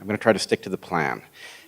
I'm going to try to stick to the plan.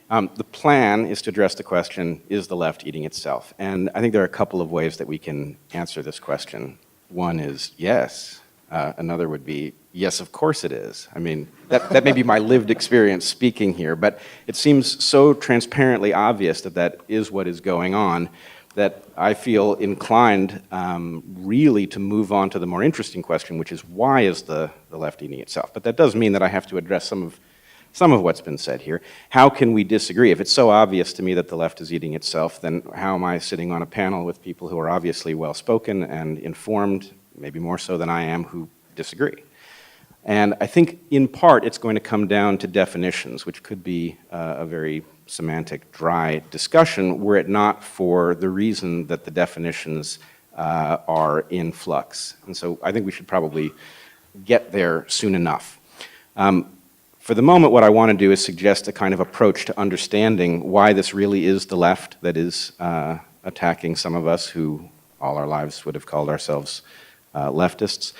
The plan is to address the question, is the left eating itself? And I think there are a couple of ways that we can answer this question. One is yes. Another would be, yes, of course it is. I mean, that may be my lived experience speaking here, but it seems so transparently obvious that that is what is going on that I feel inclined really to move on to the more interesting question, which is why is the left eating itself? But that does mean that I have to address some of what's been said here. How can we disagree? If it's so obvious to me that the left is eating itself, then how am I sitting on a panel with people who are obviously well-spoken and informed, maybe more so than I am, who disagree? And I think in part it's going to come down to definitions, which could be a very semantic, dry discussion were it not for the reason that the definitions are in flux. And so I think we should probably get there soon enough. For the moment, what I want to do is suggest a kind of approach to understanding why this really is the left that is attacking some of us who all our lives would have called ourselves leftists.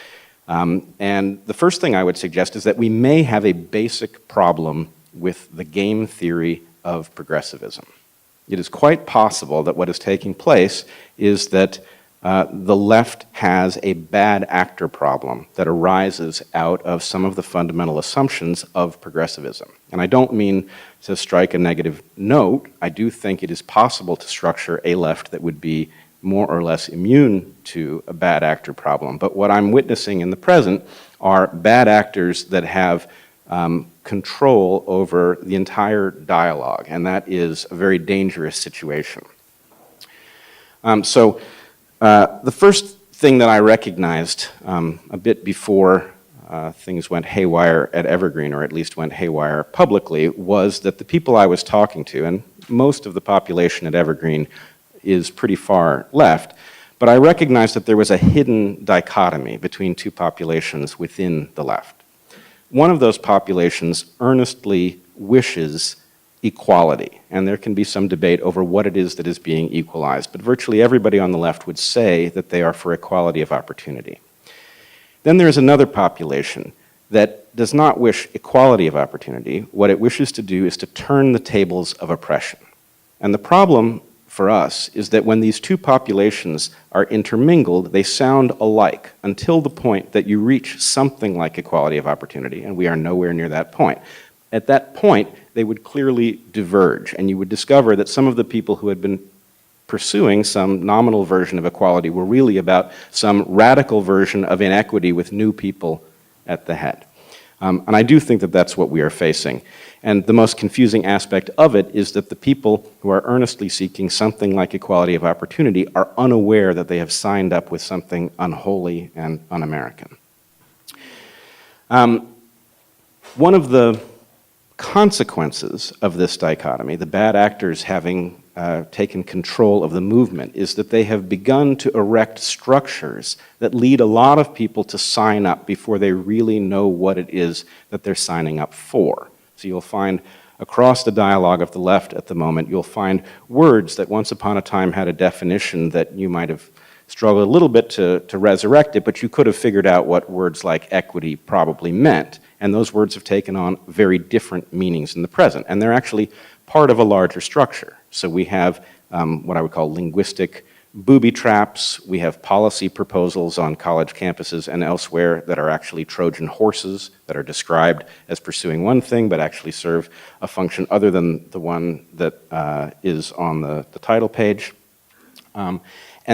And the first thing I would suggest is that we may have a basic problem with the game theory of progressivism. It is quite possible that what is taking place is that the left has a bad actor problem that arises out of some of the fundamental assumptions of progressivism. And I don't mean to strike a negative note. I do think it is possible to structure a left that would be more or less immune to a bad actor problem. But what I'm witnessing in the present are bad actors that have control over the entire dialogue, and that is a very dangerous situation. The first thing that I recognized a bit before things went haywire at Evergreen, or at least went haywire publicly, was that the people I was talking to, and most of the population at Evergreen is pretty far left, but I recognized that there was a hidden dichotomy between two populations within the left. One of those populations earnestly wishes equality, and there can be some debate over what it is that is being equalized, but virtually everybody on the left would say that they are for equality of opportunity. Then there is another population that does not wish equality of opportunity. What it wishes to do is to turn the tables of oppression. And the problem for us is that when these two populations are intermingled, they sound alike until the point that you reach something like equality of opportunity, and we are nowhere near that point. At that point, they would clearly diverge, and you would discover that some of the people who had been pursuing some nominal version of equality were really about some radical version of inequity with new people at the head. And I do think that that's what we are facing. And the most confusing aspect of it is that the people who are earnestly seeking something like equality of opportunity are unaware that they have signed up with something unholy and un-American. One of the consequences of this dichotomy, the bad actors having taken control of the movement, is that they have begun to erect structures that lead a lot of people to sign up before they really know what it is that they're signing up for. So you'll find across the dialogue of the left at the moment, you'll find words that once upon a time had a definition that you might have struggled a little bit to resurrect it, but you could have figured out what words like equity probably meant. And those words have taken on very different meanings in the present. And they're actually part of a larger structure. So we have what I would call linguistic booby traps. We have policy proposals on college campuses and elsewhere that are actually Trojan horses that are described as pursuing one thing but actually serve a function other than the one that is on the title page. And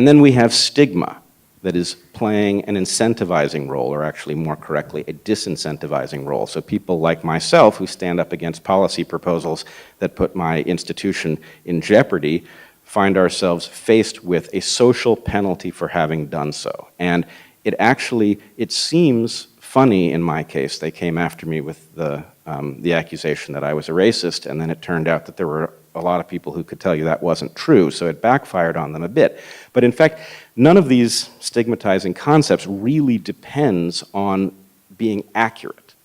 then we have stigma that is playing an incentivizing role, or actually more correctly, a disincentivizing role. So people like myself who stand up against policy proposals that put my institution in jeopardy find ourselves faced with a social penalty for having done so. And it seems funny in my case. They came after me with the accusation that I was a racist, and then it turned out that there were a lot of people who could tell you that wasn't true, so it backfired on them a bit. But in fact, none of these stigmatizing concepts really depends on being accurate.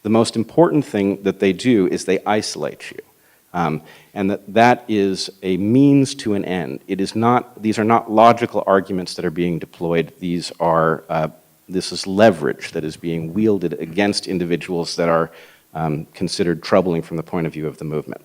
The most important thing that they do is they isolate you. And that is a means to an end. These are not logical arguments that are being deployed. This is leverage that is being wielded against individuals that are considered troubling from the point of view of the movement.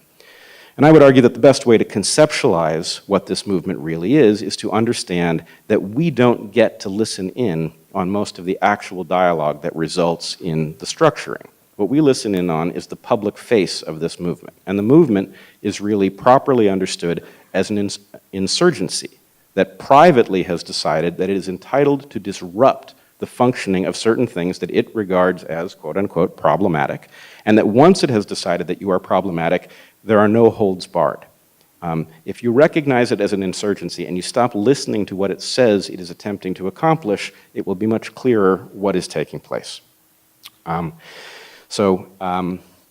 And I would argue that the best way to conceptualize what this movement really is to understand that we don't get to listen in on most of the actual dialogue that results in the structuring. What we listen in on is the public face of this movement. And the movement is really properly understood as an insurgency that privately has decided that it is entitled to disrupt the functioning of certain things that it regards as, quote unquote, problematic, and that once it has decided that you are problematic, there are no holds barred. If you recognize it as an insurgency and you stop listening to what it says it is attempting to accomplish, it will be much clearer what is taking place.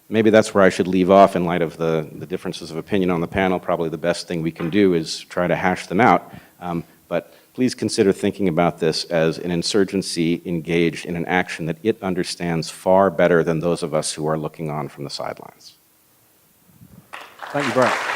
Maybe that's where I should leave off in light of the differences of opinion on the panel. Probably the best thing we can do is try to hash them out. But please consider thinking about this as an insurgency engaged in an action that it understands far better than those of us who are looking on from the sidelines. Thank you, Brett.